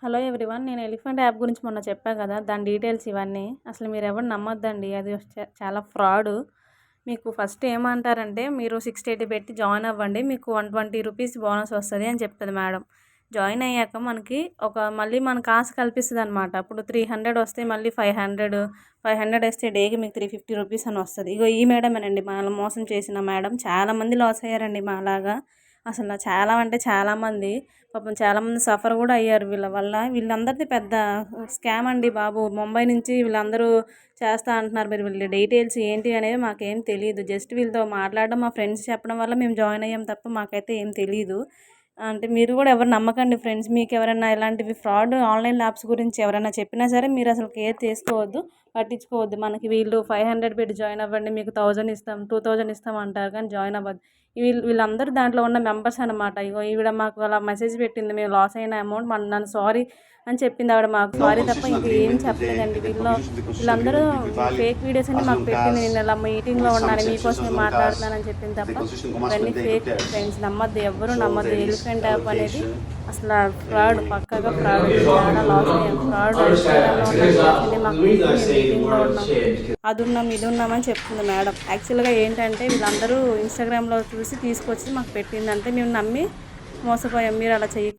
Hello everyone. నేను elephant app గురించి మొన్న చెప్పా కదా! దాని డీటెయిల్స్ ఇవన్నీ. అసలు మీరెవరు నమ్మొద్దండి. అది చాలా ఫ్రాడు. మీకు ఫస్ట్ ఏమంటారంటే, మీరు 680 పెట్టి జాయిన్ అవ్వండి. మీకు 120 రూపీస్ బోనస్ వస్తది అని చెప్తది మేడం. జాయిన్ అయ్యాక మనకి మళ్ళీ మనకు ఆశ కల్పిస్తదనమాట. ఇప్పుడు 300 వస్తే మళ్ళీ 500 వేస్తే డేకి మీకు 350 రూపీస్ అని వస్తది. ఇగో ఈ మేడమేనండి మనల్ని మోసం చేసిన మేడం. చాలామంది లాస్ అయ్యారండి మాలాగా. అసలు చాలా అంటే చాలామంది పాపం చాలామంది సఫర్ కూడా అయ్యారు వీళ్ళ వల్ల. వీళ్ళందరిది పెద్ద స్కామ్ అండి బాబు. ముంబై నుంచి వీళ్ళందరూ చేస్తా అంటున్నారు. మరి వీళ్ళ డీటెయిల్స్ ఏంటి అనేది మాకేం తెలీదు. జస్ట్ వీళ్ళతో మాట్లాడడం మా ఫ్రెండ్స్ చెప్పడం వల్ల మేము జాయిన్ అయ్యాం తప్ప మాకైతే ఏం తెలీదు. అంటే మీరు కూడా ఎవరు నమ్మకండి ఫ్రెండ్స్. మీకు ఎవరైనా ఇలాంటివి ఫ్రాడ్ ఆన్లైన్ యాప్స్ గురించి ఎవరైనా చెప్పినా సరే మీరు అసలు కేర్ తీసుకోవద్దు, పట్టించుకోవద్దు. మనకి వీళ్ళు 500 పెట్టి జాయిన్ అవ్వండి, మీకు 1000 ఇస్తాం, 2000 ఇస్తాం అంటారు కానీ జాయిన్ అవ్వద్దు. వీళ్ళందరూ దాంట్లో ఉన్న మెంబర్స్ అనమాట. ఇగో ఈవిడ మాకు అలా మెసేజ్ పెట్టింది, మేము లాస్ అయిన అమౌంట్ నన్ను సారీ అని చెప్పింది ఆవిడ. మాకు సారీ తప్ప ఇంకా ఏం చెప్పలేదండి. వీళ్ళందరూ ఫేక్ వీడియోస్ అన్ని మాకు పెట్టింది. నేను ఇలా మీటింగ్లో ఉన్నాను, మీకోసమే మాట్లాడుతున్నానని చెప్పింది తప్ప ఇవన్నీ ఫేక్ ఫ్రెండ్స్. నమ్మద్దు, ఎవ్వరూ నమ్మద్దు. ఎలిఫెంట్ యాప్ అనేది అసలు ఫ్రాడ్, పక్కగా ఫ్రాడ్. చాలా లాస్ అయ్యాం. ఫ్రాడ్ మాకు మీటింగ్లో ఉన్నాం, అది ఉన్నాం ఇది ఉన్నామని చెప్తుంది మేడం. యాక్చువల్గా ఏంటంటే వీళ్ళందరూ ఇన్స్టాగ్రామ్లో చూసి తీసుకొచ్చి మాకు పెట్టిందంటే మేము నమ్మి మోసపోయాం. మీరు అలా చెయ్యి.